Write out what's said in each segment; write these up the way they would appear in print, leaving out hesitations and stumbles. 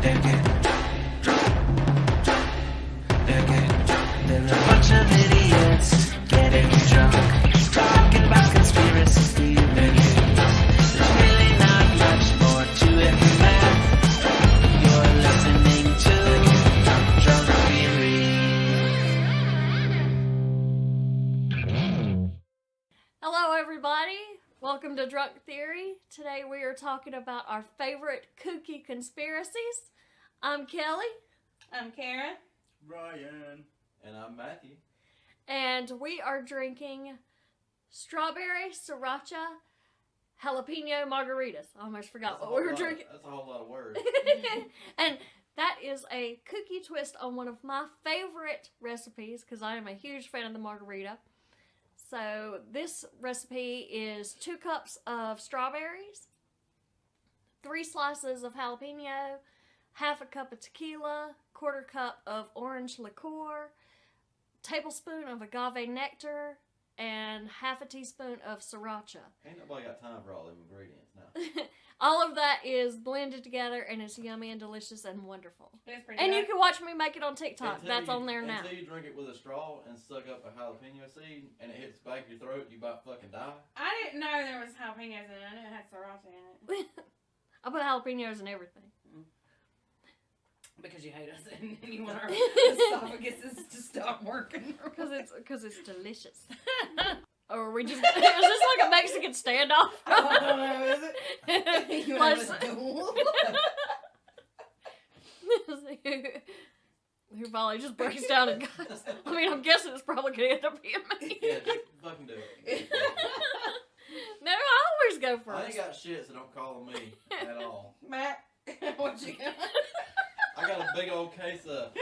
They're getting drunk. They're getting drunk. They're a bunch of idiots getting drunk, talking about conspiracies. They're getting drunk. There's really not much more to it than that. You're listening to Drunk Theory. Hello, everybody. Welcome to Drunk Theory. Today we are talking about our favorite kooky conspiracies. I'm Kelly. I'm Kara. Ryan. And I'm Matthew. And we are drinking strawberry sriracha jalapeno margaritas. I almost forgot what we were drinking. That's a whole lot of words. And that is a kooky twist on one of my favorite recipes because I am a huge fan of the margarita. So this recipe is 2 cups of strawberries, 3 slices of jalapeno, half a cup of tequila, 1/4 cup of orange liqueur, tablespoon of agave nectar, and half a teaspoon of sriracha. Ain't nobody got time for all them ingredients now. All of that is blended together and it's yummy and delicious and wonderful. It's pretty And good. you can watch me make it on TikTok. That's on there now. Until you drink it with a straw and suck up a jalapeno seed and it hits the back of your throat, you about fucking die. I didn't know there was jalapenos in it. I knew it had sriracha in it. I put jalapenos in everything. Because you hate us and you want our esophaguses to stop working. Because it's delicious. Or we just, is this like a Mexican standoff? I don't know, is it? You want to have a duel? Who probably just breaks down and goes. I mean, I'm guessing it's probably going to end up being me. Yeah, just fucking do it. No, I always go first. I ain't got shit, so don't call on me at all. Matt, what you got? I got a big old case of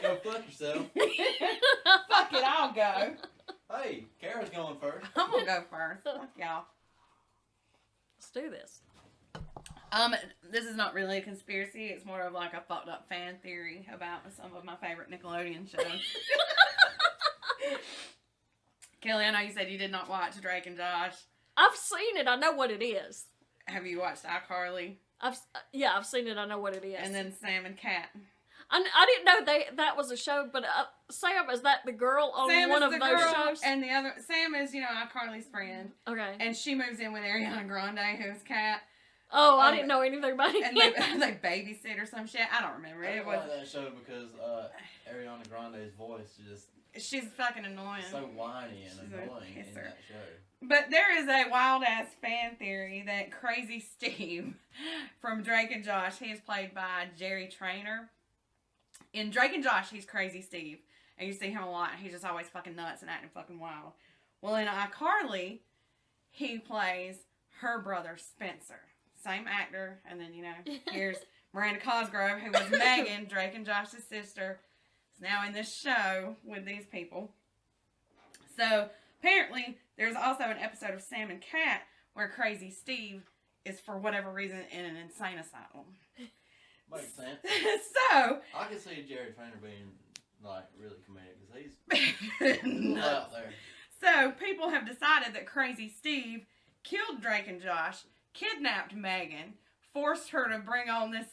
go fuck yourself. Fuck it, I'll go. Hey, Kara's going first. I'm gonna go first. Fuck y'all. Let's do this. This is not really a conspiracy. It's more of like a fucked up fan theory about some of my favorite Nickelodeon shows. Kelly, I know you said you did not watch Drake and Josh. I've seen it. I know what it is. Have you watched iCarly? I've seen it. I know what it is. And then Sam and Cat. I didn't know that was a show, but Sam, is that the girl on Sam one is of the those girl, shows? and the other Sam is, iCarly's friend. Okay. And she moves in with Ariana Grande, who's Cat. Oh, I didn't know anything about it. And they babysit or some shit. I don't remember. I It didn't was like that show because Ariana Grande's voice is just she's fucking annoying. so whiny and She's a annoying in kisser. that show. But there is a wild ass fan theory that Crazy Steve from Drake and Josh, he is played by Jerry Trainer. In Drake and Josh, he's Crazy Steve. And you see him a lot. He's just always fucking nuts and acting fucking wild. Well, in iCarly, he plays her brother Spencer. Same actor. And then, here's Miranda Cosgrove, who was Megan, Drake and Josh's sister. Is now in this show with these people. So, apparently, there's also an episode of Sam and Cat where Crazy Steve is, for whatever reason, in an insane asylum. Makes sense. So, I can see Jerry Trainer being, really comedic because he's out there. So, people have decided that Crazy Steve killed Drake and Josh, kidnapped Megan, forced her to bring on this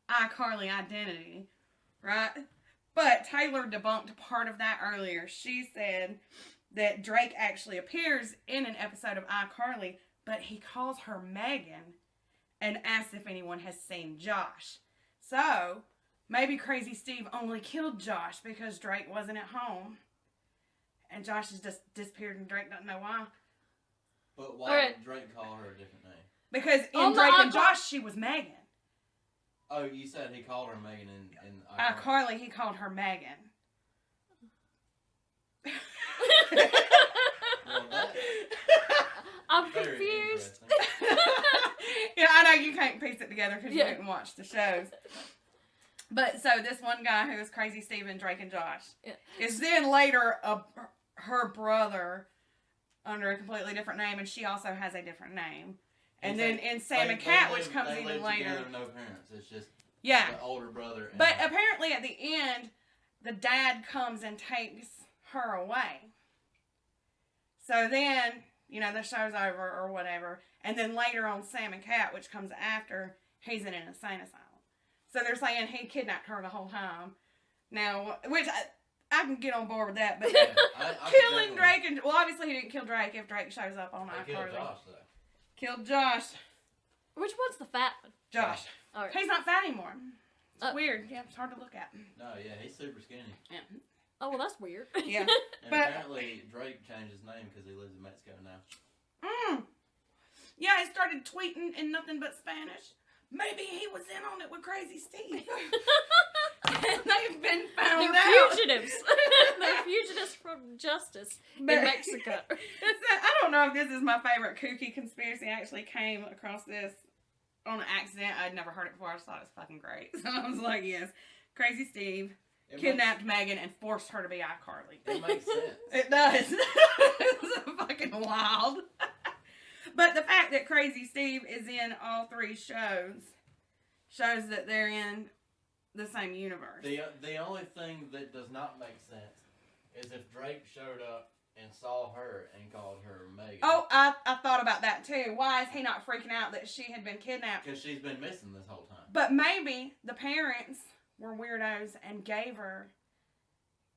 iCarly identity, right? But Taylor debunked part of that earlier. She said that Drake actually appears in an episode of iCarly, but he calls her Megan and asks if anyone has seen Josh. So, maybe Crazy Steve only killed Josh because Drake wasn't at home. And Josh has just disappeared and Drake doesn't know why. But why did Drake call her a different name? Because in Drake and Josh, she was Megan. Oh, you said he called her Megan in iCarly, he called her Megan. Well, I'm very confused. interesting. Yeah, I know you can't piece it together because you didn't watch the shows. But so this one guy who is Crazy Steve in Drake and Josh is then later her brother under a completely different name, and she also has a different name. And then in Sam and Cat, which comes even later. Together, no parents. It's just the older brother. And but apparently at the end, the dad comes and takes her away. So then, the show's over or whatever. And then later on Sam and Cat, which comes after, he's in an insane asylum. So they're saying he kidnapped her the whole time. Now, which I can get on board with that, but Yeah, I killing definitely- Drake and well, obviously he didn't kill Drake if Drake shows up on They killed iCarly. Josh though. Killed Josh. Which one's the fat one? Josh. All right. He's not fat anymore. It's Oh. weird. Yeah, it's hard to look at. No, yeah, he's super skinny. Yeah. Oh, well, that's weird. Yeah. And But- apparently Drake changed his name because he lives in Mexico now. Yeah, he started tweeting in nothing but Spanish. Maybe he was in on it with Crazy Steve. They've been found They're out. fugitives. They're fugitives from justice But- in Mexico. I don't know if this is my favorite kooky conspiracy. I actually came across this on accident. I'd never heard it before. I just thought it was fucking great. So I was like, yes. Crazy Steve It kidnapped Megan and forced her to be iCarly. It makes sense. It does. It's fucking wild. But the fact that Crazy Steve is in all three shows that they're in the same universe. The only thing that does not make sense is if Drake showed up and saw her and called her Megan. Oh, I thought about that too. Why is he not freaking out that she had been kidnapped? Because she's been missing this whole time. But maybe the parents were weirdos and gave her,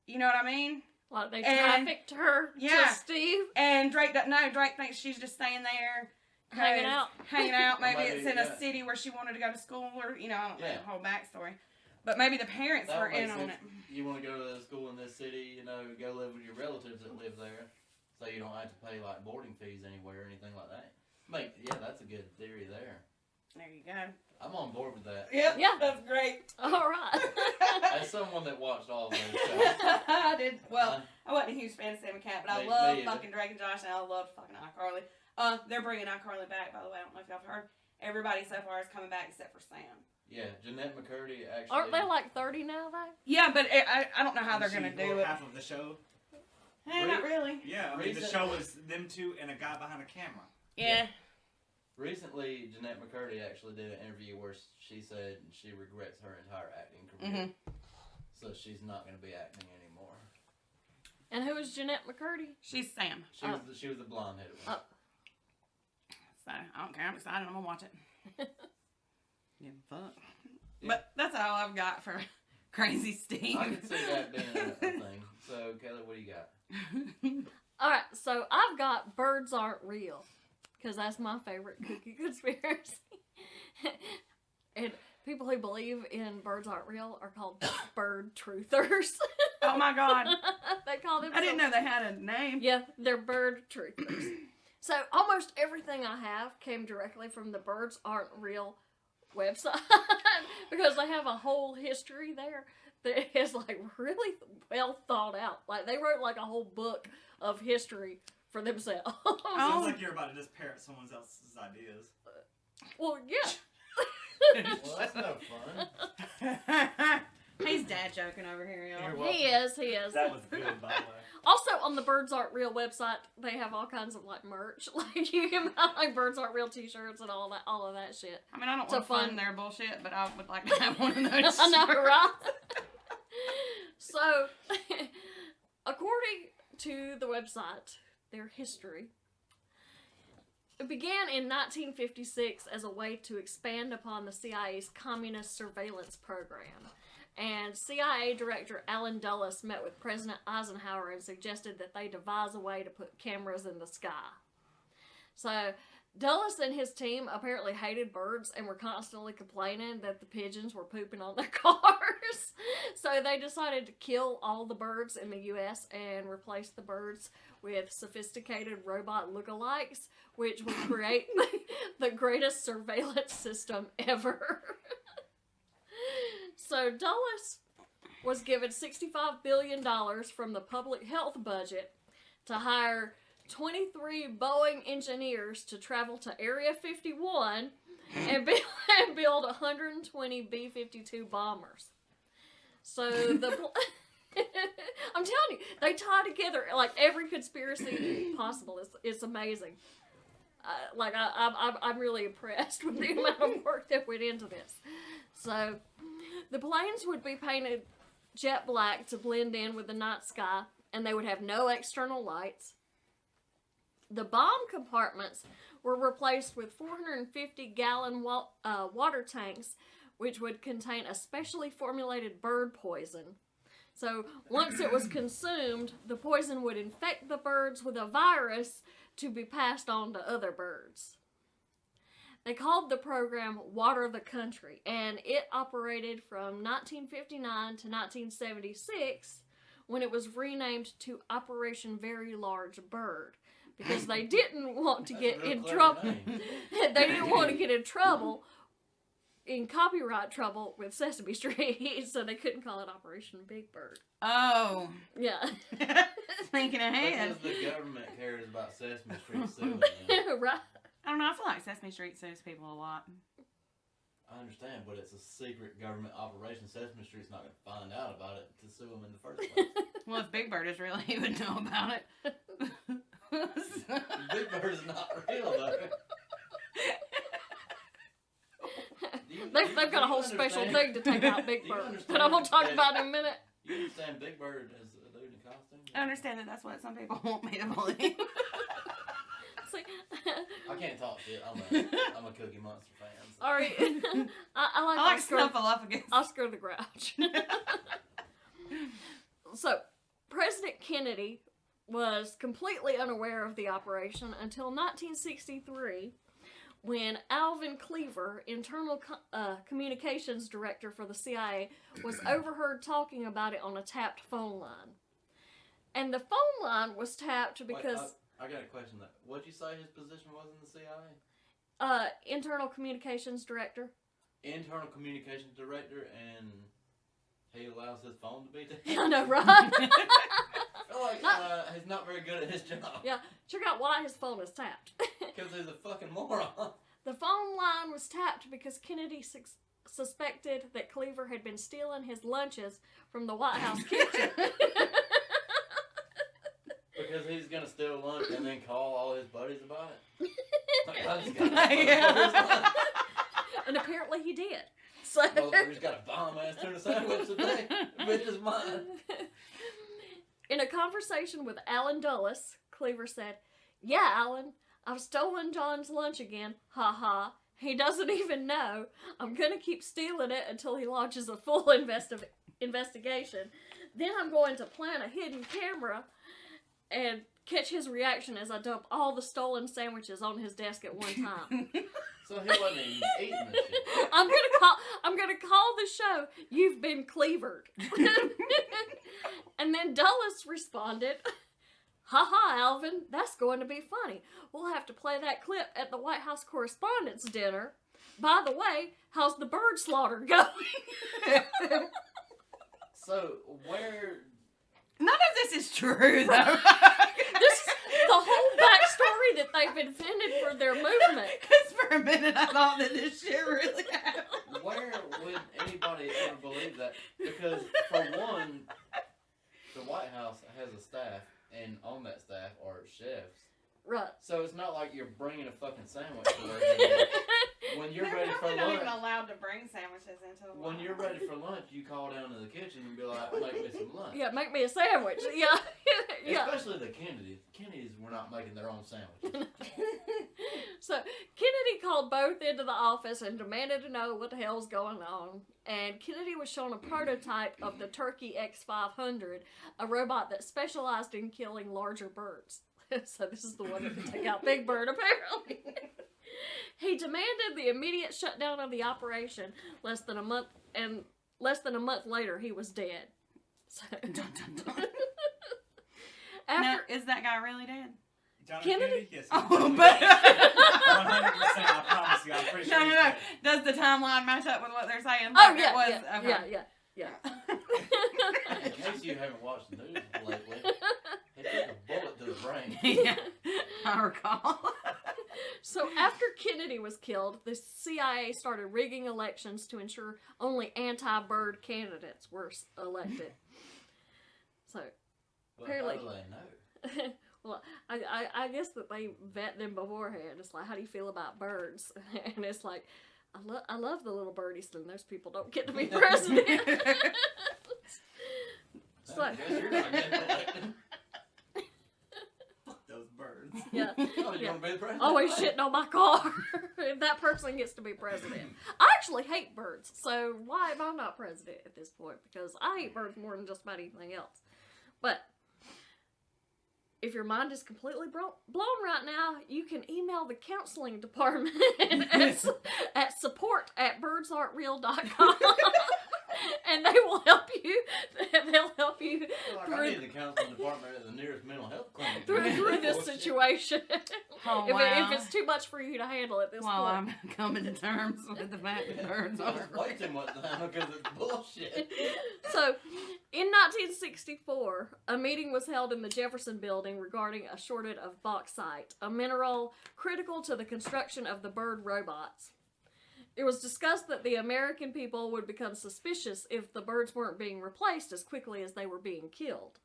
you know what I mean? Like they And- trafficked her yeah. to Steve. And Drake doesn't know. Drake thinks she's just staying there. Hanging out. Hanging out. Maybe Maybe, it's in yeah. a city where she wanted to go to school or, you know, I don't know Yeah. the whole backstory. But maybe the parents That were would make in on it. sense. You want to go to school in this city, you know, go live with your relatives that live there, so you don't have to pay like boarding fees anywhere or anything like that. Yeah, that's a good theory there. There you go. I'm on board with that. Yep, Yeah. that's great. All right. As someone that watched all of those shows, I did. Well, I wasn't a huge fan of Sam and Cat, but I Me love either. fucking Drake and Josh, and I love fucking iCarly. They're bringing iCarly back, by the way. I don't know if y'all have heard. Everybody so far is coming back except for Sam. yeah, Jeanette McCurdy actually. Aren't they like 30 now, though? Yeah, but I don't know how they're She gonna do wrote it. half of the show. Not really. Yeah, I mean, the Recent- show was them two and a guy behind a camera. Yeah. Recently, Jeanette McCurdy actually did an interview where she said she regrets her entire acting career, so she's not going to be acting anymore. And who is Jeanette McCurdy? She's Sam. She was the blonde-headed one. So I don't care. I'm excited. I'm gonna watch it. Yeah, fuck. Yeah. But that's all I've got for Crazy Steve. I can see that being a thing. So, Kelly, what do you got? All right, so I've got birds aren't real because that's my favorite kooky conspiracy. And people who believe in birds aren't real are called bird truthers. Oh my god. They call them. I didn't know they had a name. Yeah, they're bird truthers. So almost everything I have came directly from the Birds Aren't Real website because they have a whole history there that is like really well thought out. Like they wrote like a whole book of history for themselves. Oh. Sounds like you're about to just parrot someone else's ideas. Well, yeah. Well, that's no fun. He's dad joking over here, y'all. You're welcome. He is. That was good, by the way. Also, on the Birds Aren't Real website, they have all kinds of like merch. Like you can buy like Birds Aren't Real T-shirts and all that shit. I mean, I don't So want to fund fun. their bullshit, but I would like to have one of those. I know, shirts. right? So, according to the website, their history, it began in 1956 as a way to expand upon the CIA's communist surveillance program. And CIA Director Allen Dulles met with President Eisenhower and suggested that they devise a way to put cameras in the sky. So, Dulles and his team apparently hated birds and were constantly complaining that the pigeons were pooping on their cars. So they decided to kill all the birds in the U.S. and replace the birds with sophisticated robot lookalikes, which would create the greatest surveillance system ever. So Dulles was given $65 billion from the public health budget to hire 23 Boeing engineers to travel to Area 51 and build 120 B-52 bombers. So I'm telling you, they tie together like every conspiracy possible. It's amazing. I'm really impressed with the amount of work that went into this. So the planes would be painted jet black to blend in with the night sky, and they would have no external lights. The bomb compartments were replaced with 450-gallon water tanks which would contain a specially formulated bird poison. So once it was consumed, the poison would infect the birds with a virus to be passed on to other birds. They called the program Water the Country, and it operated from 1959 to 1976, when it was renamed to Operation Very Large Bird, because they didn't want to get in trouble. They didn't want to get in copyright trouble with Sesame Street, so they couldn't call it Operation Big Bird. Oh. Yeah. Thinking ahead. Because the government cares about Sesame Street suing them. Right. I don't know, I feel like Sesame Street sues people a lot. I understand, but it's a secret government operation. Sesame Street's not going to find out about it to sue them in the first place. Well, if Big Bird is real, he would know about it. Big Bird is not real, though. They've got a whole special thing to take out Big Bird that I'm going to talk about in a minute. You understand Big Bird is a dude in costume? I understand that that's what some people want me to believe. See, I can't talk shit. I'm a Cookie Monster fan. So. all right. I like Oscar, Snuffleupagus. Oscar the Grouch. So, President Kennedy was completely unaware of the operation until 1963, when Alvin Cleaver, internal communications director for the CIA, was overheard talking about it on a tapped phone line. And the phone line was tapped because... Wait, I got a question. What'd you say his position was in the CIA? Internal communications director. Internal communications director, and he allows his phone to be tapped? I know, right? I feel like he's not very good at his job. Yeah, check out why his phone is tapped. Because he's a fucking moron. The phone line was tapped because Kennedy suspected that Cleaver had been stealing his lunches from the White House kitchen. Because he's gonna steal lunch and then call all his buddies about it. Like, I just Yeah. And apparently he did. So Motherfucker's got a bomb ass tuna sandwich today. Bitch is mine. in a conversation with Alan Dulles, Cleaver said, "Yeah, Alan, I've stolen John's lunch again. Ha ha. He doesn't even know. I'm gonna keep stealing it until he launches a full investigation. Then I'm going to plant a hidden camera and catch his reaction as I dump all the stolen sandwiches on his desk at one time." So he wasn't even eating this shit. I'm gonna call the show "You've Been Cleavered." And then Dulles responded, "Haha, Alvin, that's going to be funny. We'll have to play that clip at the White House Correspondents' Dinner. By the way, how's the bird slaughter going?" So where? None of this is true, though. This is the whole backstory that they've invented for their movement. Because for a minute I thought that this shit really happened. Where would anybody ever believe that? Because for one, the White House has a staff, and on that staff are chefs. Right. So it's not like you're bringing a fucking sandwich to work. When you're They're ready for probably not even lunch, allowed to bring sandwiches into the when you're ready for lunch, you call down to the kitchen and be like, "Make me some lunch." Yeah, make me a sandwich. Yeah. Yeah. Especially the Kennedys. Kennedys were not making their own sandwiches. So Kennedy called both into the office and demanded to know what the hell's going on. And Kennedy was shown a prototype of the Turkey X500, a robot that specialized in killing larger birds. So this is the one that could take out Big Bird, apparently. He demanded the immediate shutdown of the operation. Less than a month later, he was dead. So, Dun, dun, dun. after, Now, is that guy really dead? John F. Kennedy? Yes. Oh, he's but 100%. I promise you. I'm pretty sure. no. he's dead. Does the timeline match up with what they're saying? oh Like, yeah, it was, okay. yeah. In case you haven't watched the news lately, he took a bullet to the brain. Yeah, I recall. So after Kennedy was killed, the CIA started rigging elections to ensure only anti-bird candidates were elected. So, But apparently- how do they know? well, I guess that they vet them beforehand. It's like, how do you feel about birds? And it's like, I love the little birdies, and those people don't get to be president. So, I guess you're not getting elected. Those birds. yeah. Oh, you Yeah. want to be the president? Always shitting on my car. That person gets to be president. I actually hate birds, so why am I not president at this point? Because I hate birds more than just about anything else. But if your mind is completely blown right now, you can email the counseling department at support@birdsaren'treal.com. And they will help you. They'll help you Like, I need the counseling department at the nearest mental health clinic. through this Bullshit. Oh, situation. If wow. it's too much for you to handle at this Well, point. I'm coming to terms with the fact that birds are That's way too much time because it's bullshit. So, in 1964, a meeting was held in the Jefferson Building regarding a shortage of bauxite, a mineral critical to the construction of the bird robots. It was discussed that the American people would become suspicious if the birds weren't being replaced as quickly as they were being killed.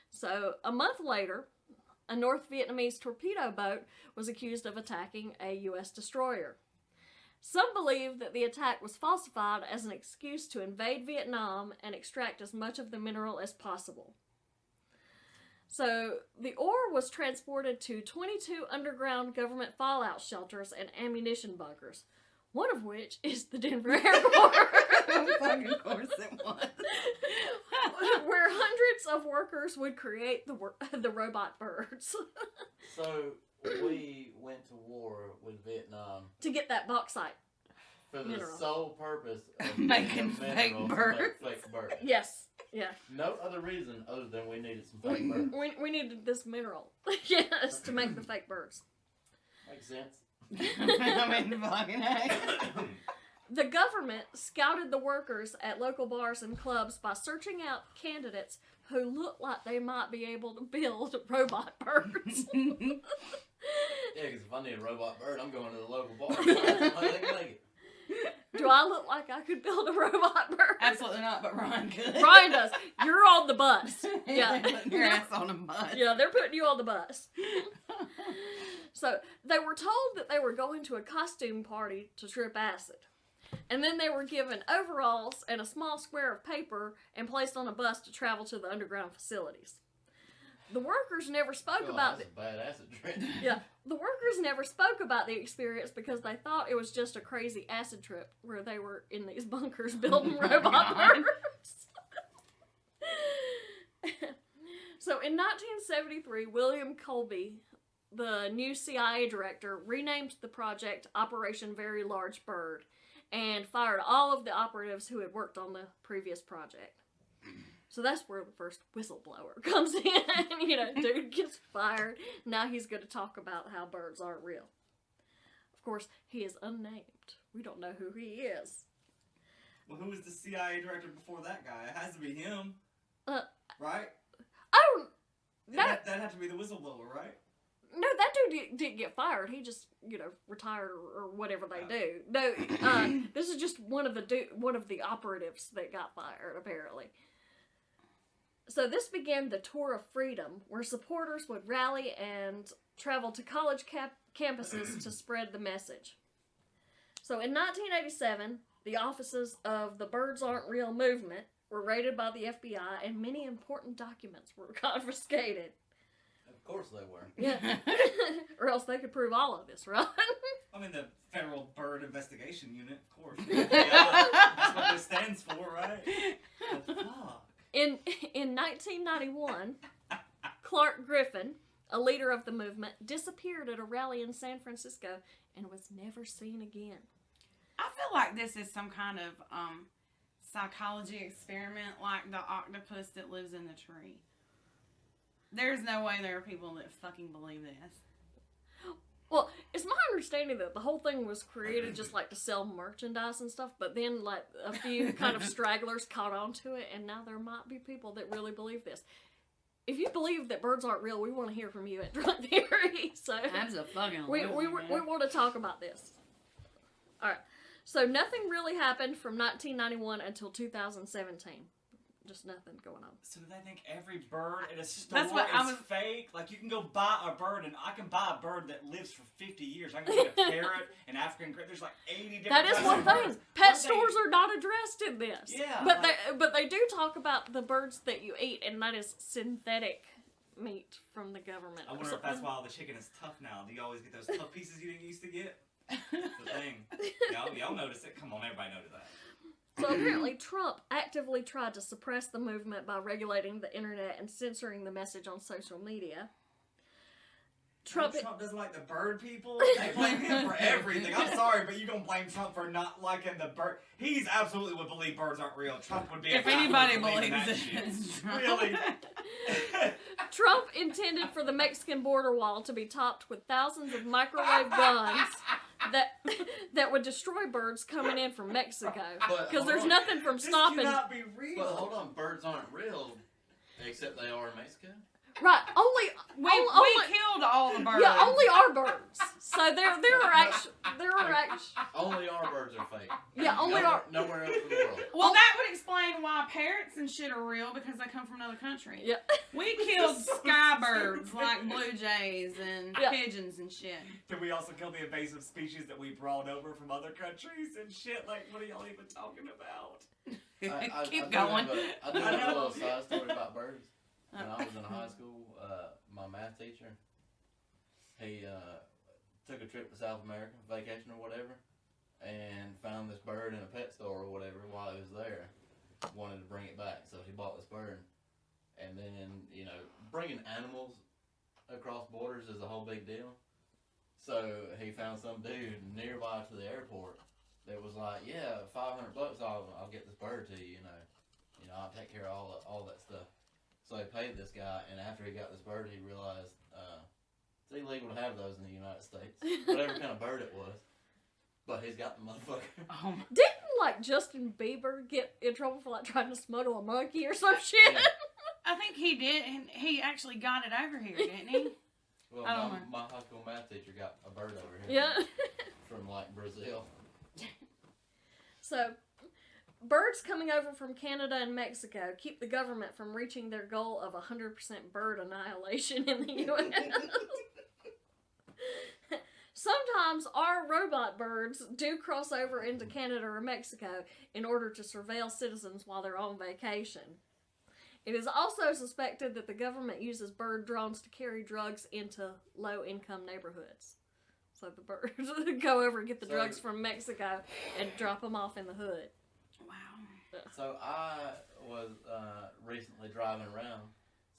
So, a month later, a North Vietnamese torpedo boat was accused of attacking a U.S. destroyer. Some believe that the attack was falsified as an excuse to invade Vietnam and extract as much of the mineral as possible. So, the ore was transported to 22 underground government fallout shelters and ammunition bunkers, one of which is the Denver airport. Fucking course it was. Where hundreds of workers would create the robot birds. So, we went to war with Vietnam To get that bauxite. for the Mineral. sole purpose of Making the fake minerals to birds. make fake birds. Yes. Yeah. No other reason other than we needed some fake birds. We needed this mineral. Yes, to make the fake birds. Makes sense. I mean, fucking heck. The government scouted the workers at local bars and clubs by searching out candidates who looked like they might be able to build robot birds. Yeah, because if I need a robot bird, I'm going to the local bar. They can make it. Do I look like I could build a robot bird? Absolutely not, but Ryan could. Ryan does. You're on the bus. Yeah. Putting your ass on a bus. Yeah, they're putting you on the bus. So, they were told that they were going to a costume party to trip acid. And then they were given overalls and a small square of paper and placed on a bus to travel to the underground facilities. The workers never spoke Oh, about that's a bad acid trip. the workers never spoke about the experience because they thought it was just a crazy acid trip where they were in these bunkers building Oh my robot God. birds. So in 1973, William Colby, the new CIA director, renamed the project Operation Very Large Bird and fired all of the operatives who had worked on the previous project. So that's where the first whistleblower comes in. You know, dude gets fired. Now he's going to talk about how birds aren't real. Of course, he is unnamed. We don't know who he is. Well, who was the CIA director before that guy? It has to be him. Right? I don't... That had to be the whistleblower, right? No, that dude didn't get fired. He just, you know, retired or whatever they do. No, this is just one of the operatives that got fired, apparently. So this began the Tour of Freedom, where supporters would rally and travel to college campuses to spread the message. So in 1987, the offices of the Birds Aren't Real movement were raided by the FBI, and many important documents were confiscated. Of course they were. Yeah. Or else they could prove all of this, right? I mean, the Federal Bird Investigation Unit, of course. Yeah, that's what this stands for, right? The fuck? In 1991, Clark Griffin, a leader of the movement, disappeared at a rally in San Francisco and was never seen again. I feel like this is some kind of psychology experiment, like the octopus that lives in the tree. There's no way there are people that fucking believe this. Well, it's my understanding that the whole thing was created just like to sell merchandise and stuff, but then like a few kind of stragglers caught on to it, and now there might be people that really believe this. If you believe that birds aren't real, we want to hear from you at Drunk Theory. So Absolutely. we want to talk about this. All right. So nothing really happened from 1991 until 2017. Just nothing going on. So do they think every bird at a store That's what I is was- fake? Like, you can go buy a bird, and I can buy a bird that lives for 50 years. I can get a parrot, an African grey. There's like 80 different That is kinds one of thing. birds. Pet Are they- stores are not addressed in this. Yeah, But like- they do talk about the birds that you eat, and that is synthetic meat from the government. I wonder if that's why all the chicken is tough now. Do you always get those tough pieces you didn't used to get? That's the thing. Y'all notice it. Come on, everybody notice that. So apparently Trump actively tried to suppress the movement by regulating the internet and censoring the message on social media. Trump doesn't like the bird people. They blame him for everything. I'm sorry, but you don't blame Trump for not liking the bird. He's absolutely would believe birds aren't real. Trump would be. If anybody believes it, it's Trump. Really. Trump intended for the Mexican border wall to be topped with thousands of microwave guns that would destroy birds coming in from Mexico. Because there's nothing from stopping. This cannot be real. But hold on, birds aren't real, except they are in Mexico. Right, only We killed all the birds. yeah, only our birds. So there are actually Only our birds are fake. yeah, only our Nowhere else in the world. Well, that would explain why parrots and shit are real, because they come from another country. yeah. We killed sky birds like blue jays and Yeah. pigeons and shit. Did we also kill the invasive species that we brought over from other countries and shit? Like, what are y'all even talking about? Keep going. I do have a little side story about birds. When I was in high school, my math teacher, he took a trip to South America, vacation or whatever, and found this bird in a pet store or whatever while he was there. Wanted to bring it back, so he bought this bird. And then, bringing animals across borders is a whole big deal. So he found some dude nearby to the airport that was like, yeah, $500, I'll get this bird to you, I'll take care of all that stuff. So he paid this guy, and after he got this bird, he realized it's illegal to have those in the United States. Whatever kind of bird it was. But he's got the motherfucker. Didn't Justin Bieber get in trouble for trying to smuggle a monkey or some shit? Yeah. I think he did, and he actually got it over here, didn't he? Well, I don't know. my high school math teacher got a bird over here. Yeah. From Brazil. So, birds coming over from Canada and Mexico keep the government from reaching their goal of 100% bird annihilation in the U.S. Sometimes our robot birds do cross over into Canada or Mexico in order to surveil citizens while they're on vacation. It is also suspected that the government uses bird drones to carry drugs into low-income neighborhoods. So the birds go over and get the drugs from Mexico and drop them off in the hood. Wow. So I was recently driving around,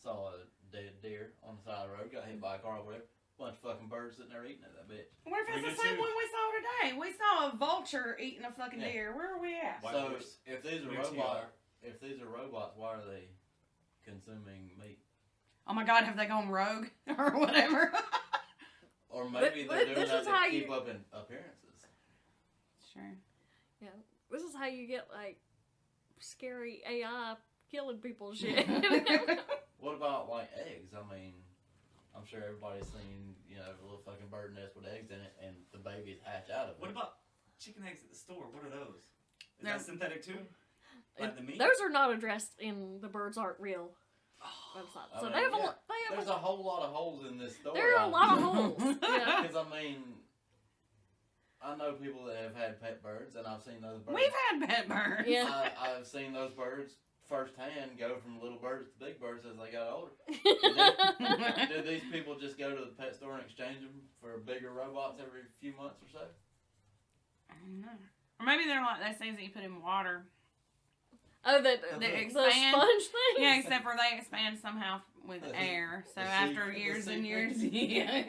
saw a dead deer on the side of the road, got hit by a car or whatever. Bunch of fucking birds sitting there eating it, that bitch. What if it's the same one we saw today? We saw a vulture eating a fucking deer. Where are we at? White So horse. if these are robots, why are they consuming meat? Oh my god, have they gone rogue? Or whatever. Or maybe they're doing that to keep up in appearances. Sure. Yeah, this is how you get scary AI killing people and shit. What about eggs? I mean, I'm sure everybody's seen, a little fucking bird nest with eggs in it, and the babies hatch out of it. What about chicken eggs at the store? What are those? Is that synthetic too? Like the meat? Those are not addressed in the birds aren't real website. So there's a whole lot of holes in this story. There are a lot of holes. Yeah. Because I know people that have had pet birds, and I've seen those birds. We've had pet birds. Yeah. I've seen those birds firsthand go from little birds to big birds as they got older. Did these people just go to the pet store and exchange them for bigger robots every few months or so? I don't know. Or maybe they're like those things that you put in water. Oh, the expand. sponge thing? Yeah, except for they expand somehow with air. So after years and years, yeah.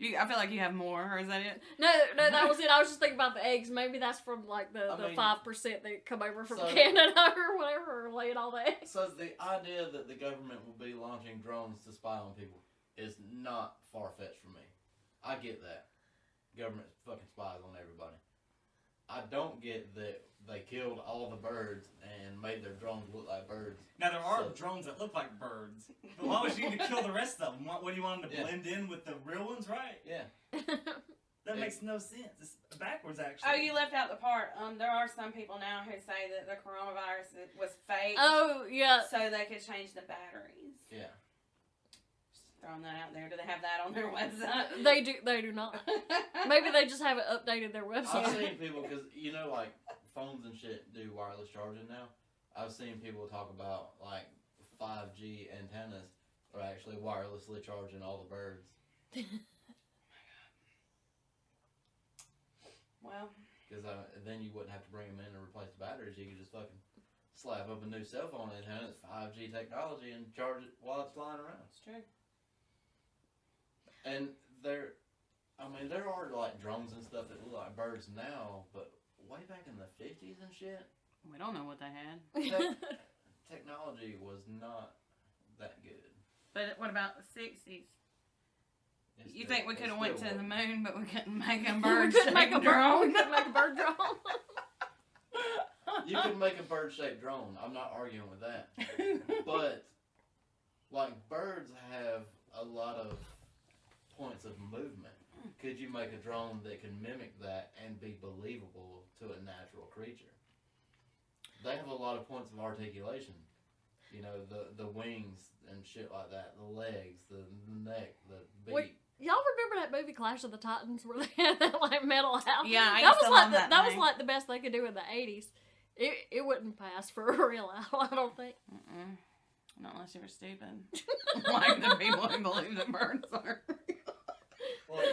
I feel like you have more, or is that it? No, that was it. I was just thinking about the eggs. Maybe that's from the 5% that come over from Canada or whatever, or laying all the eggs. So the idea that the government will be launching drones to spy on people is not far-fetched for me. I get that. Government fucking spies on everybody. I don't get that they killed all the birds and made their drones look like birds. Now, there are drones that look like birds, but why would you need to kill the rest of them? What do you want them to blend in with the real ones, right? Yeah. That makes no sense. It's backwards, actually. Oh, you left out the part. There are some people now who say that the coronavirus was fake. Oh, yeah. So they could change the batteries. Yeah. Just throwing that out there. Do they have that on their website? They do not. Maybe they just haven't updated their website. I've seen people, because, phones and shit do wireless charging now. I've seen people talk about, 5G antennas are actually wirelessly charging all the birds. Well, Because then you wouldn't have to bring them in and replace the batteries. You could just fucking slap up a new cell phone in it, it's 5G technology, and charge it while it's flying around. it's true. And there are like drones and stuff that look like birds now, but way back in the 50s and shit, We don't know what they had. technology was not that good. But what about the 60s? It's You still- think we it could have went to still the works. moon, but we couldn't make a we bird couldn't make a shaped bird. drone? We couldn't make a bird drone. You could make a bird-shaped drone. I'm not arguing with that. But, like, birds have a lot of points of movement. Could you make a drone that can mimic that and be believable to a natural creature? They have a lot of points of articulation. You know, the wings and shit like that, the legs, the neck, the beak. Wait, y'all remember that movie Clash of the Titans where they had that like metal house? Yeah, I that used was to like love that that was thing. like the best they could do in the 80s. It wouldn't pass for a real owl, I don't think. Mm-mm. Not unless you were stupid. Like the people who believe that birds are. Well,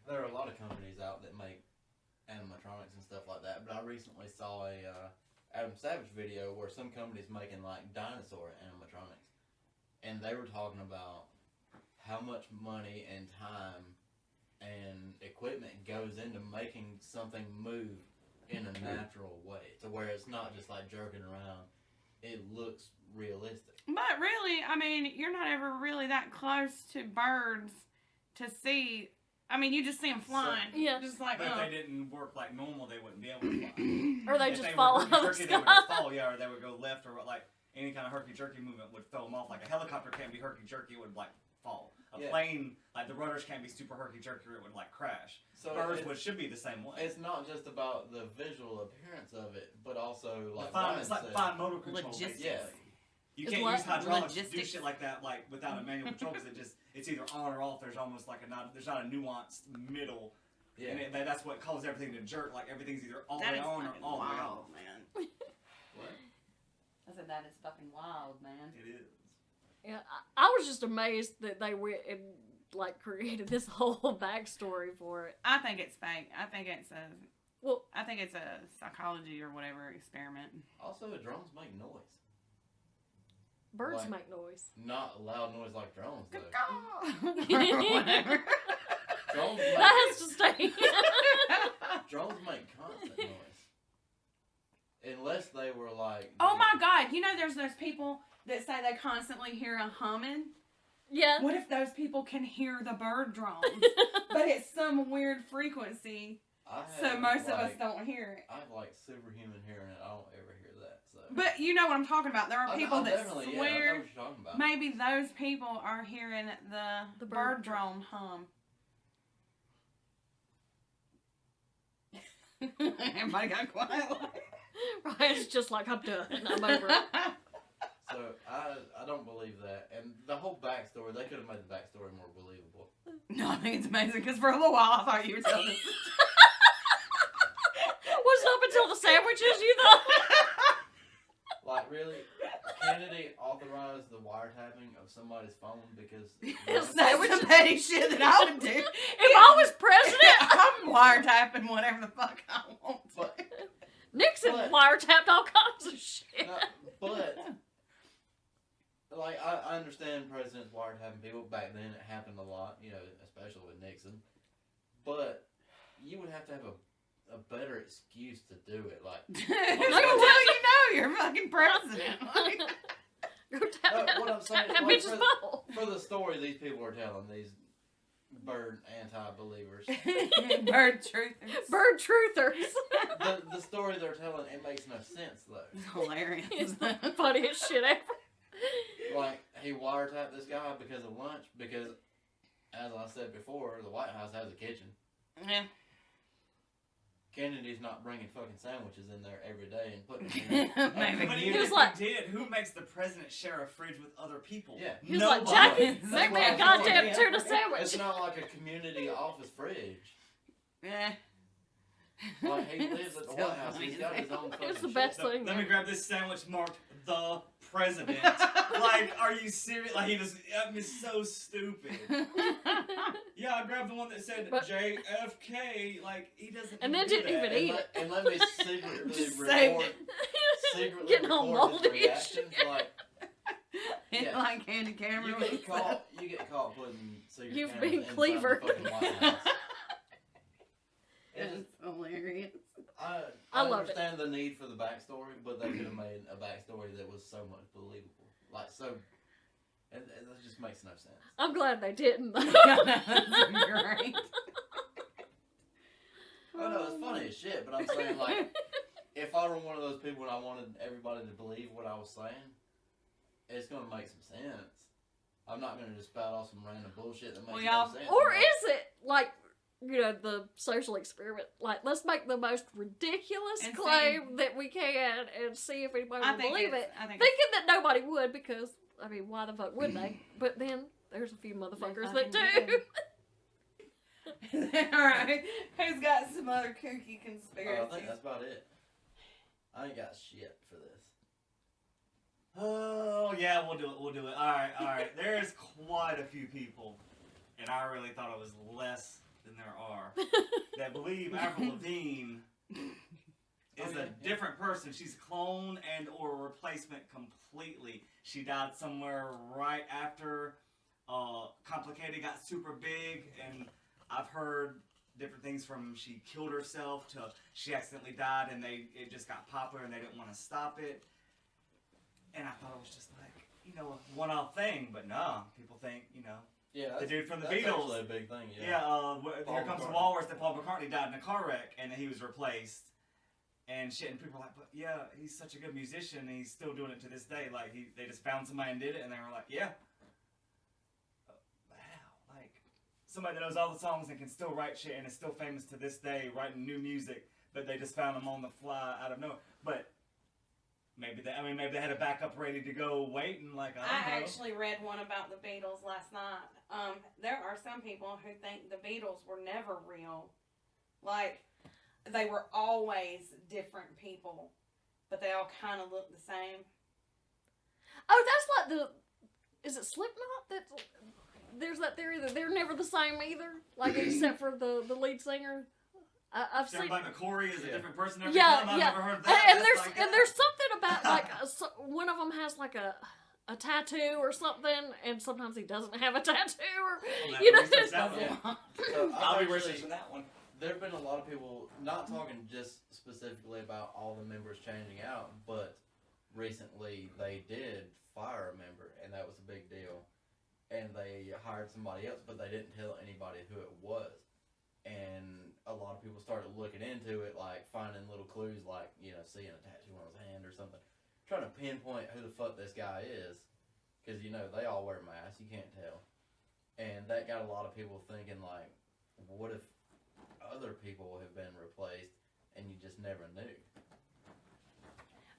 there are a lot of companies out that make animatronics and stuff like that, but I recently saw a Adam Savage video where some company's making like dinosaur animatronics, and they were talking about how much money and time and equipment goes into making something move in a natural way, to where it's not just like jerking around. It looks realistic. But really, I mean, you're not ever really that close to birds to see. I mean, you just see them flying. Yeah. Just like, But if oh. they didn't work like normal, they wouldn't be able to fly. Or they If just were fall out of the herky-jerky, they would sky. just fall, yeah, or they would go left, or like any kind of herky-jerky movement would throw them off. Like a helicopter can't be herky-jerky, it would like fall. A Yeah. plane, like the rudders can't be super herky-jerky, or it would like crash. So Birds it's- should be the same way. It's not just about the visual appearance of it, but also like It's like mindset. fine motor control. Logistics. Basically. Yeah. You It's can't what? use hydraulics to do Logistics. shit like that, like without a manual control, because it's either on or off. There's almost like there's not a nuanced middle, Yeah. and that's what causes everything to jerk. Like everything's either all the That way is on or fucking all the way off. wild, man. What? I said that is fucking wild, man. It is. Yeah, I was just amazed that they went and like created this whole backstory for it. I think it's fake. I think it's a Well, psychology or whatever experiment. Also, drones make noise. birds Like- make noise. Not loud noise like drones, though. Or whatever. Drones That has to stay. drones make constant noise. Unless they were like... Oh my god, you know there's those people that say they constantly hear a humming? Yeah. What if those people can hear the bird drones? But it's some weird frequency, I so have, most of us like- don't hear it. I have like superhuman hearing and I don't ever hear that, so... But you know what I'm talking about. There are people that definitely, yeah, I know swear what you're talking about. maybe those people are hearing the The bird bird drone hum. Everybody got quiet. Ryan's just like, I'm done. I'm over it. So, I don't believe that. And the whole backstory, they could have made the backstory more believable. No, I think it's amazing because for a little while I thought you were telling us. Was up until the sandwiches, you thought? Like, really? Kennedy authorized the wiretapping of somebody's phone because... That's the petty shit that I would do. If I was president, I'm wiretapping whatever the fuck I want. But, Nixon But- wiretapped all kinds of shit. no, but... Like, I understand presidents wiretapping people. Back then, it happened a lot, you know, especially with Nixon. But you would have to have a better excuse to do it. Like, Until you're fucking president. Go tap No, that, what I'm saying tap that is, bitch's like, phone. for the story these people are telling, these bird anti-believers, Bird truthers. Bird truthers. the story they're telling, it makes no sense, though. It's hilarious. It's the funniest shit ever. Like, he wiretapped this guy because of lunch, because, as I said before, the White House has a kitchen. Yeah. Kennedy's not bringing fucking sandwiches in there every day and putting them in. Maybe. But He even was if like- he did, who makes the president share a fridge with other people? Yeah. He was like, Jackie, make me a goddamn tuna It's sandwich. not like a community office fridge. Yeah. Like, he lives at the Still White House. He's got his own fucking It's the shit. best So, thing. let me grab this sandwich marked the president. Like, are you serious? Like, he just, it's so stupid. Yeah, I grabbed the one that said But- JFK. Like, he doesn't. And then do didn't that. even eat it. And let me secretly Just saved record. Secretly Getting all record his moldy. reactions. Like, It's Yeah. like Candy Camera. you get caught putting secret You've cameras been inside Cleaver. the fucking White House. It's hilarious. I I loved it. understand the need for the backstory, but they could have made a backstory that was so much believable. Like, so. And that just makes no sense. I'm glad they didn't. That's great. Oh no, it's funny as shit, but I'm saying, like, if I were one of those people and I wanted everybody to believe what I was saying, it's gonna make some sense. I'm not gonna just spout off some random bullshit that makes Well, no y'all- sense. Or I'm is it like, you know, the social experiment? Like, let's make the most ridiculous And claim that we can and see if anybody I will think believe it's- it. I think Thinking that nobody would because, I mean, why the fuck would they? But then there's a few motherfuckers that fucking do. Alright. Who's got some other kooky I think conspiracies? that's about it. I ain't got shit for this. Oh, yeah, we'll do it. We'll do it. All right. There's quite a few people, and I really thought it was less than there are, that believe Avril Lavigne is a different person. She's a clone and or a replacement completely. She died somewhere right after Complicated got super big, and I've heard different things from she killed herself to she accidentally died and it just got popular and they didn't want to stop it. And I thought it was just like, you know, a one-off thing, but no, people think, you know, Yeah, the dude from the that's Beatles. actually a big thing. Yeah, Paul Here Comes the McCartney. Walrus, that Paul McCartney died in a car wreck and he was replaced. And shit, and people were like, but yeah, he's such a good musician and he's still doing it to this day. Like, they just found somebody and did it and they were like, yeah. Wow, like, somebody that knows all the songs and can still write shit and is still famous to this day, writing new music, but they just found him on the fly out of nowhere. But maybe they had a backup ready to go waiting, like, I don't know. I actually read one about the Beatles last night. There are some people who think the Beatles were never real. Like, they were always different people, but they all kind of look the same. Oh, that's like is it Slipknot? There's that theory that they're never the same either, like except for the lead singer. I've seen. Everybody McCory is a different person every Yeah, time. I've yeah. never heard of that. And That's there's like, and there's something about like one of them has like a tattoo or something, and sometimes he doesn't have a tattoo, or I'll have you to know. research that one. Yeah. So I'll be actually- researching that one. There have been a lot of people, not talking just specifically about all the members changing out, but recently they did fire a member, and that was a big deal. And they hired somebody else, but they didn't tell anybody who it was. And a lot of people started looking into it, like finding little clues, like, you know, seeing a tattoo on his hand or something. Trying to pinpoint who the fuck this guy is. Because, you know, they all wear masks, you can't tell. And that got a lot of people thinking, like, what if other people have been replaced and you just never knew?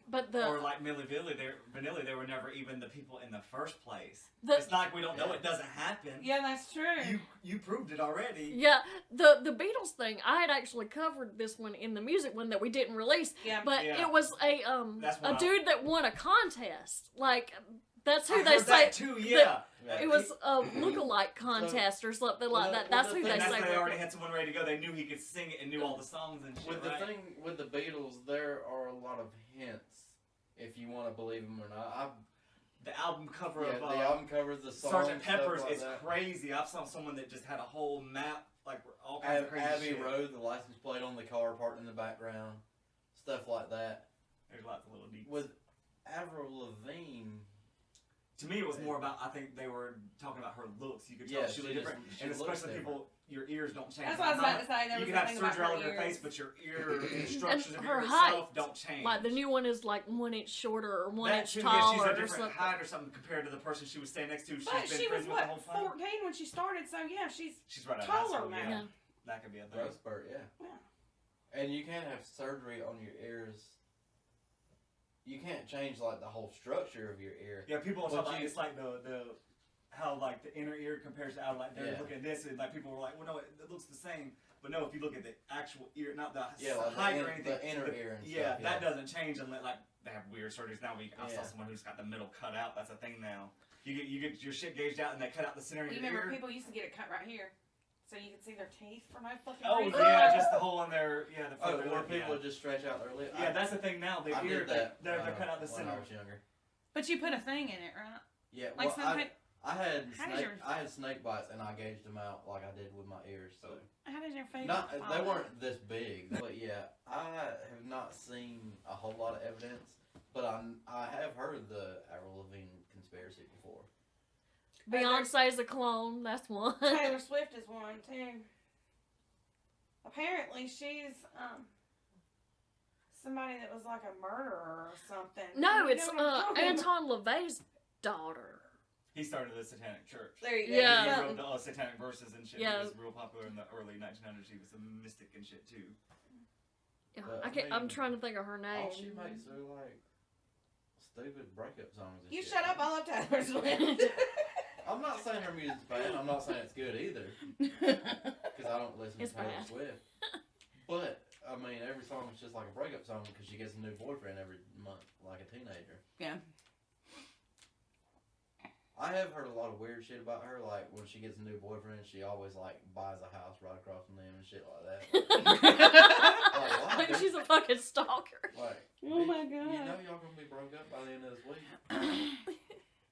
But Or like Milli Vanilli, they were never even the people in the first place. The- It's not like we don't know it doesn't happen. Yeah, that's true. You proved it already. yeah, the Beatles thing, I had actually covered this one in the music one that we didn't release, Yeah. but Yeah. it was That's a what dude that won a contest. Like that's who I they heard say. that too, yeah. It was a lookalike contest or something like that. That's who they And that's say. why they won. already had someone ready to go. They knew he could sing it and knew all the songs and shit, With the right? thing with the Beatles, there are a lot of hints, if you want to believe them or not. The album cover The of album covers, the songs, Sgt. Pepper's stuff like is that. crazy. I saw someone that just had a whole map, like all kinds of crazy Abbey shit. Road, the license plate on the car parked in the background, stuff like that. There's lots of little details. With Avril Lavigne, To me, it was more about, I think they were talking about her looks. You could tell Yeah, she was she just- different. she And looks especially people, your ears don't change. That's what I was about to say. There You was can have something about surgery all her over your ears. face, but your ear structures of her your height, itself don't change. Like the new one is like 1 inch shorter or 1 That inch too, yeah, taller she's a or different something. height or something compared to the person she was standing next to. She's But been she was, friends with the whole what, time. 14 when she started, so yeah, she's She's right out of taller high school, now. yeah. Yeah. That could be a thing. growth spurt, yeah. Yeah. And you can't have surgery on your ears. You can't change like the whole structure of your ear. Yeah, people are But talking about you- it's like the how like the inner ear compares to outer. Like they're Yeah. looking at this and like people were like, well, no, it looks the same. But no, if you look at the actual ear, not the like height or anything, the inner ear and yeah, stuff. that doesn't change unless like they have weird surgeries now. I saw Yeah. someone who's got the middle cut out. That's a thing now. You get your shit gauged out and they cut out the center of You your remember ear. people used to get it cut right here, so you could see their teeth for no fucking Oh reason. yeah, just the hole in their the Oh, their where lip, people just stretch out their lip. Yeah, that's the thing now. The I ear, did that. they're cut out the when center. I was younger. But you put a thing in it, right? Yeah, Like well, some I had How does snake bites and I gauged them out like I did with my ears. So How does your face? not they fall? weren't this big, but yeah, I have not seen a whole lot of evidence, but I have heard the Avril Lavigne conspiracy before. Beyonce's a clone. That's one. Taylor Swift is one too. Apparently, she's somebody that was like a murderer or something. No, You it's know what I'm talking about? Anton LaVey's daughter. He started the Satanic Church. There you go. Yeah. He wrote the Satanic verses and shit. Yeah. He was real popular in the early 1900s. He was a mystic and shit too. Yeah, But, I can't, I'm I mean, trying to think of her name. All she makes are like stupid breakup songs. And You shit. shut up! I love Taylor Swift. I'm not saying her music's bad. I'm not saying it's good either. Because I don't listen It's to Taylor bad. Swift. But, I mean, every song is just like a breakup song because she gets a new boyfriend every month, like a teenager. Yeah. I have heard a lot of weird shit about her. Like, when she gets a new boyfriend, she always, like, buys a house right across from them and shit like that. Like, why? Like she's a fucking stalker. Like, Oh my You God. know y'all gonna be broke up by the end of this week.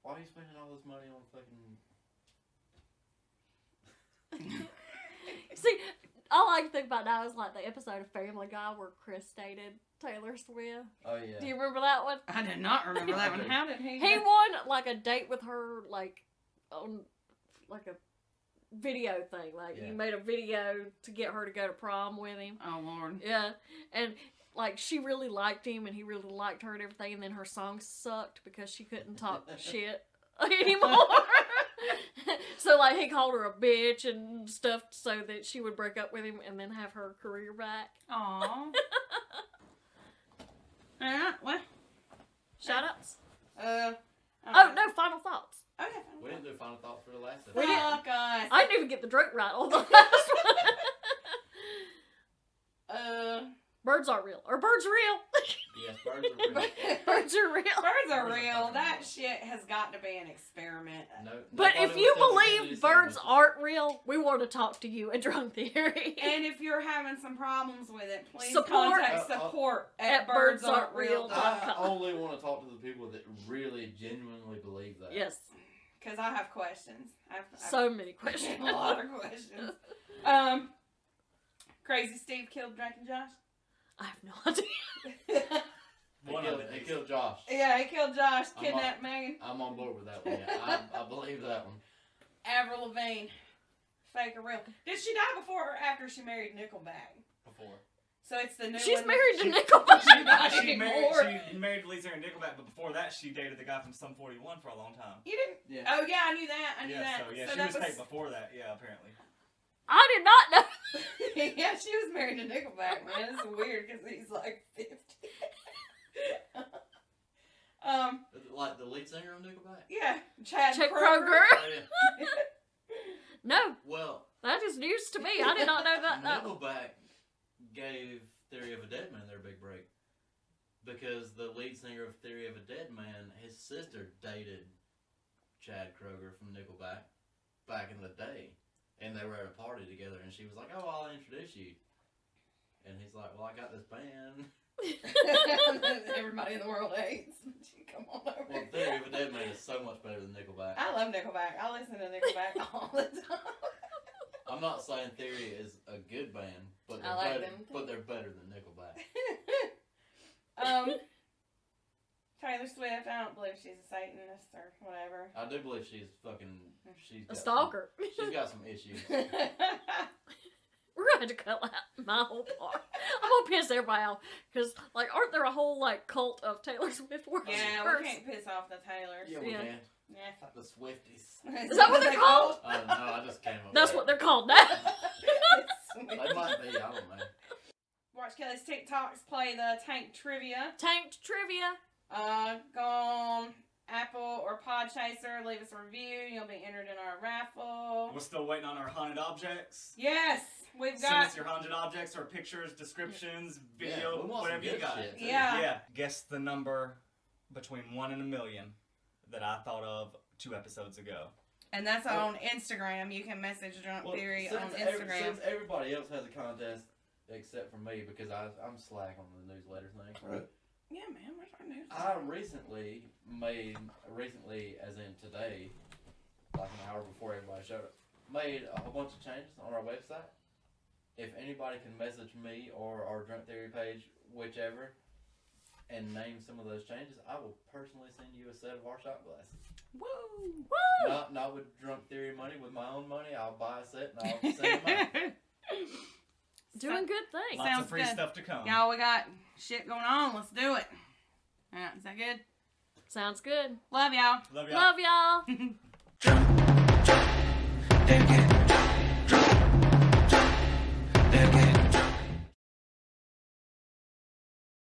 Why are you spending all this money on fucking... See, all I can think about now is like the episode of Family Guy where Chris dated Taylor Swift. Oh, yeah. Do you remember that one? I did not remember that one. How did he? He won like a date with her, like on like a video thing. Like he Yeah. made a video to get her to go to prom with him. Oh Lord. Yeah, and like she really liked him, and he really liked her and everything. And then her songs sucked because she couldn't talk shit anymore. So like he called her a bitch and stuff so that she would break up with him and then have her career back. Aw. Alright, well. Shout outs. Oh No, final thoughts. Okay. We didn't do final thoughts for the last We episode. didn't- Fuck us. I didn't even get the drink right on the last one. Birds aren't real. Or birds real. Yes, birds are real. Birds are real. Birds are real. That shit has got to be an experiment. No, But nobody if you was taking believe any birds sandwiches. aren't real, we want to talk to you at Drunk Theory. And if you're having some problems with it, please Support. contact support At birdsaren'treal.com. I only want to talk to the people that really, genuinely believe that. Yes, Because I have questions. I've so many questions. a lot of questions. Crazy Steve killed Drake and Josh. I have no idea. One of They it. killed Josh. Yeah, he killed Josh, I'm kidnapped Megan. I'm on board with that one. Yeah, I believe that one. Avril Lavigne. Fake or real. Did she die before or after she married Nickelback? Before. So it's the new She's one. married to She- Nickelback. She's not She anymore. married Lisa and Nickelback, but before that, she dated the guy from Sum 41 for a long time. You didn't? Yeah. Oh yeah, I knew that. I knew that. So yeah, So she that was fake before that. Yeah, apparently. I did not know. Yeah, she was married to Nickelback, man. It's weird because he's like 50. Like the lead singer of Nickelback? Yeah, Chad Chuck Kroger. Kroger. Oh, yeah. No, Well, that is news to me. I did not know that. No. Nickelback gave Theory of a Dead Man their big break. Because the lead singer of Theory of a Dead Man, his sister dated Chad Kroger from Nickelback back in the day. And they were at a party together, and she was like, "Oh, I'll introduce you." And he's like, "Well, I got this band." Everybody in the world hates. Come on over. Well, Theory of a Dead Man is so much better than Nickelback. I love Nickelback. I listen to Nickelback all the time. I'm not saying Theory is a good band, but they're I like better. them. But they're better than Nickelback. Taylor Swift, I don't believe she's a Satanist or whatever. I do believe she's fucking. She's A got stalker. She's got some issues. We're going to cut out my whole part. I'm going to piss everybody off. Because, like, aren't there a whole, like, cult of Taylor Swift worshippers? Yeah, we can't piss off the Taylors. Yeah, we Yeah. can. Yeah, fuck. The Swifties. Is that what they're called? Oh no, I just came up. That's with what they're called now. They might be. I don't know. Watch Kelly's TikToks play the Tank Trivia. Tanked trivia. Go on Apple or Podchaser, leave us a review. You'll be entered in our raffle. We're still waiting on our haunted objects. Yes! We've Send got us your haunted objects or pictures, descriptions, Yeah, video, we want some whatever you good got. shit, too. Yeah. Yeah. Guess the number between 1 and 1,000,000 that I thought of 2 episodes ago. and that's on Instagram. You can message Drunk Well, Theory on since Instagram. since everybody else has a contest except for me because I'm slack on the newsletter thing. Right. Yeah, man, where's our news? I recently, as in today, like an hour before everybody showed up, made a whole bunch of changes on our website. If anybody can message me or our Drunk Theory page, whichever, and name some of those changes, I will personally send you a set of our shot glasses. Woo! Woo! Not with Drunk Theory money, with my own money. I'll buy a set and I'll send them out. Doing good things. Lots Sounds of free good. stuff to come. Y'all, we got shit going on. Let's do it. Alright, is that good? Sounds good. Love y'all. Love y'all. Love y'all. Drunk, they're getting